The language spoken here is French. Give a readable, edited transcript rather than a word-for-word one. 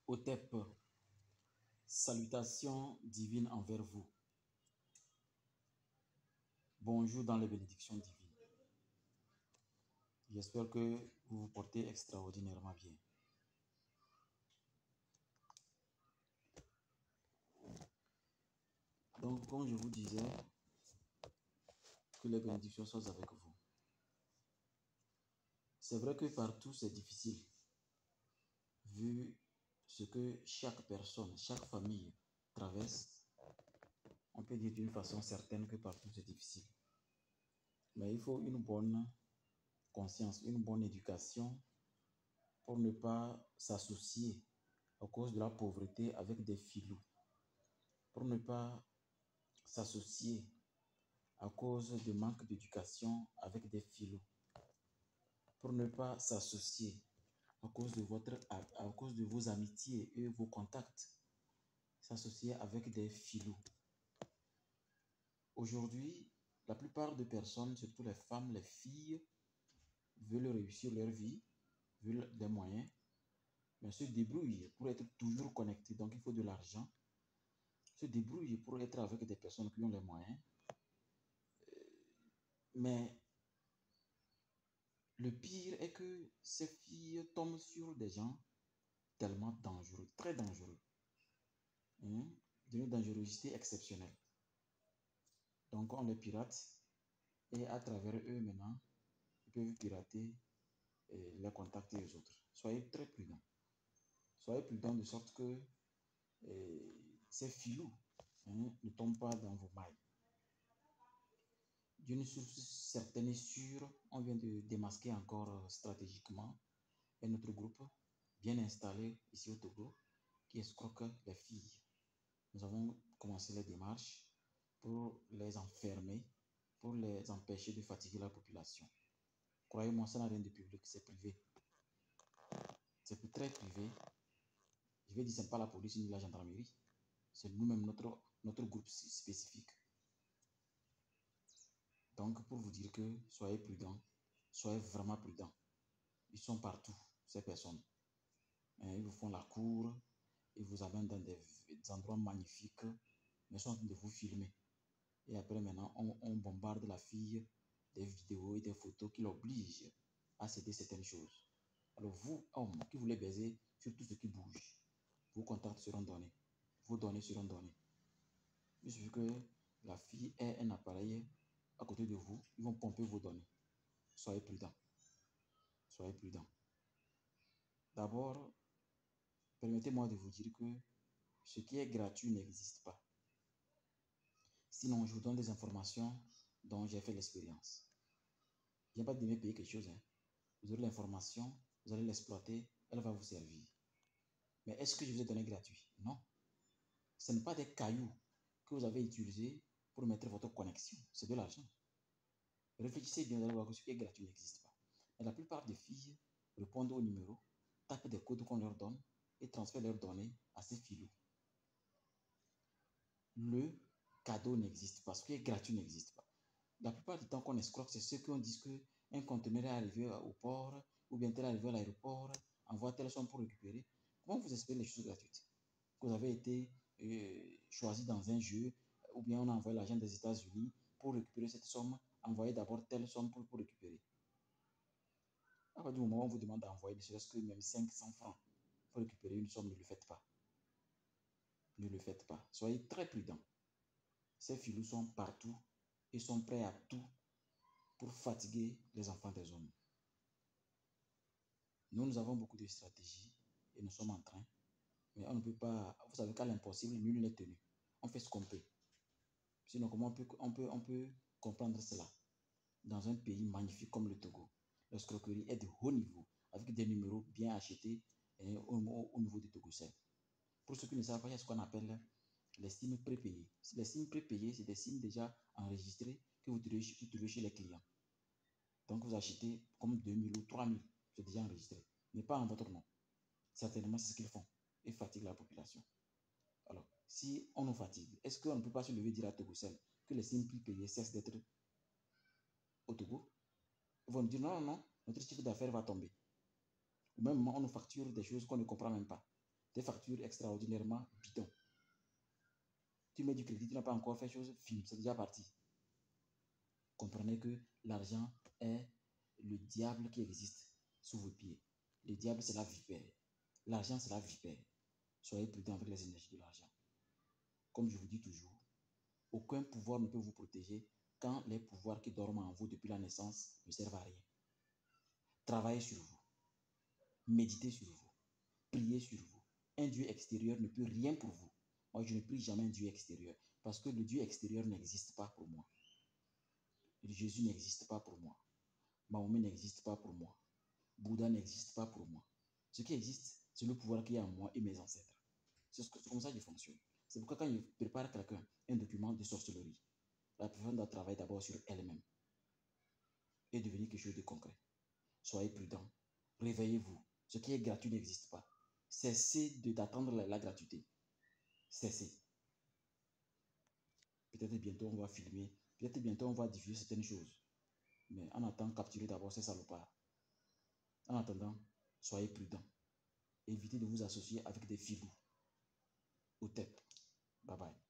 Otep, salutations divines envers vous. Bonjour dans les bénédictions divines. J'espère que vous vous portez extraordinairement bien. Donc, comme je vous disais, que les bénédictions soient avec vous. C'est vrai que partout c'est difficile, vu ce que chaque personne, chaque famille traverse. On peut dire d'une façon certaine que partout c'est difficile. Mais il faut une bonne conscience, une bonne éducation pour ne pas s'associer à cause de la pauvreté avec des filous, pour ne pas s'associer à cause de manque d'éducation avec des filous, pour ne pas s'associer à cause de vos amitiés et vos contacts, s'associer avec des filous. Aujourd'hui, la plupart des personnes, surtout les femmes, les filles, veulent réussir leur vie, veulent des moyens, mais se débrouillent pour être toujours connectés. Donc, il faut de l'argent. Se débrouillent pour être avec des personnes qui ont les moyens. Mais le pire est que ces filles tombent sur des gens tellement dangereux, très dangereux, d'une dangerosité exceptionnelle. Donc, on les pirate et à travers eux, maintenant, ils peuvent pirater les contacts des autres. Soyez très prudents. Soyez prudents de sorte que ces filous ne tombent pas dans vos mailles. D'une source certaine et sûre, on vient de démasquer encore stratégiquement un autre groupe bien installé ici au Togo qui escroque les filles. Nous avons commencé les démarches pour les enfermer, pour les empêcher de fatiguer la population. Croyez-moi, ça n'a rien de public, c'est privé. C'est très privé. Je vais dire, ce n'est pas la police ni la gendarmerie. C'est nous-mêmes, notre groupe spécifique. Donc, pour vous dire que soyez prudents, soyez vraiment prudents. Ils sont partout, ces personnes. Ils vous font la cour, ils vous amènent dans des endroits magnifiques, mais ils sont en train de vous filmer. Et après, maintenant, on bombarde la fille des vidéos et des photos qui l'obligent à céder certaines choses. Alors, vous, hommes, qui voulez baiser sur tout ce qui bouge, vos contacts seront donnés, vos données seront données. Il suffit que la fille ait un appareil à côté de vous, ils vont pomper vos données. Soyez prudents. Soyez prudents. D'abord, permettez-moi de vous dire que ce qui est gratuit n'existe pas. Sinon, je vous donne des informations dont j'ai fait l'expérience. Il n'y a pas de me payer quelque chose. Vous aurez l'information, vous allez l'exploiter, elle va vous servir. Mais est-ce que je vous ai donné gratuit? Non. Ce n'est pas des cailloux que vous avez utilisés pour mettre votre connexion. C'est de l'argent. Réfléchissez bien, vous allez voir que ce qui est gratuit n'existe pas. Mais la plupart des filles répondent au numéro, tapent des codes qu'on leur donne et transfèrent leurs données à ces filous. Le cadeau n'existe pas. Ce qui est gratuit n'existe pas. La plupart du temps qu'on escroque, c'est ceux qui ont dit qu'un conteneur est arrivé au port ou bien tel est arrivé à l'aéroport, envoie telle somme pour récupérer. Comment vous espérez les choses gratuites? Vous avez été choisi dans un jeu ou bien on a envoyé l'argent des États-Unis pour récupérer cette somme, envoyez d'abord telle somme pour récupérer. À partir du moment où on vous demande d'envoyer ne serait-ce que même 500 francs pour récupérer une somme, ne le faites pas. Ne le faites pas. Soyez très prudents. Ces filous sont partout et sont prêts à tout pour fatiguer les enfants des hommes. Nous avons beaucoup de stratégies et nous sommes en train, mais on ne peut pas, vous savez qu'à l'impossible, nul n'est tenu. On fait ce qu'on peut. Sinon, comment on peut comprendre cela dans un pays magnifique comme le Togo? L'escroquerie est de haut niveau, avec des numéros bien achetés au niveau du Togo. Pour ceux qui ne savent pas, il y a ce qu'on appelle les SIM prépayés. Les SIM prépayés, c'est des SIM déjà enregistrés que vous trouvez chez les clients. Donc, vous achetez comme 2000 ou 3000, c'est déjà enregistré, mais pas en votre nom. Certainement, c'est ce qu'ils font. Ils fatiguent la population. Alors, si on nous fatigue, est-ce qu'on ne peut pas se lever et dire à Togocel que les SIM prépayés cessent d'être au Togo? Ils vont nous dire non, notre chiffre d'affaires va tomber. Ou même, on nous facture des choses qu'on ne comprend même pas. des factures extraordinairement bidons. Tu mets du crédit, tu n'as pas encore fait chose, film, c'est déjà parti. Comprenez que l'argent est le diable qui existe sous vos pieds. Le diable, c'est la vipère. L'argent, c'est la vipère. Soyez prudents avec les énergies de l'argent. Comme je vous dis toujours, aucun pouvoir ne peut vous protéger quand les pouvoirs qui dorment en vous depuis la naissance ne servent à rien. Travaillez sur vous. Méditez sur vous. Priez sur vous. Un Dieu extérieur ne peut rien pour vous. Moi, je ne prie jamais un Dieu extérieur parce que le Dieu extérieur n'existe pas pour moi. Jésus n'existe pas pour moi. Mahomet n'existe pas pour moi. Bouddha n'existe pas pour moi. Ce qui existe, c'est le pouvoir qui est en moi et mes ancêtres. C'est comme ça que je fonctionne. C'est pourquoi quand je prépare quelqu'un un document de sorcellerie, la personne doit travailler d'abord sur elle-même et devenir quelque chose de concret. Soyez prudents. Réveillez-vous. Ce qui est gratuit n'existe pas. Cessez d'attendre la gratuité. Cessez. Peut-être bientôt on va filmer. Peut-être bientôt on va diffuser certaines choses. Mais en attendant, capturez d'abord ces salopards. En attendant, soyez prudents. Évitez de vous associer avec des filous. Au tête. Bye bye.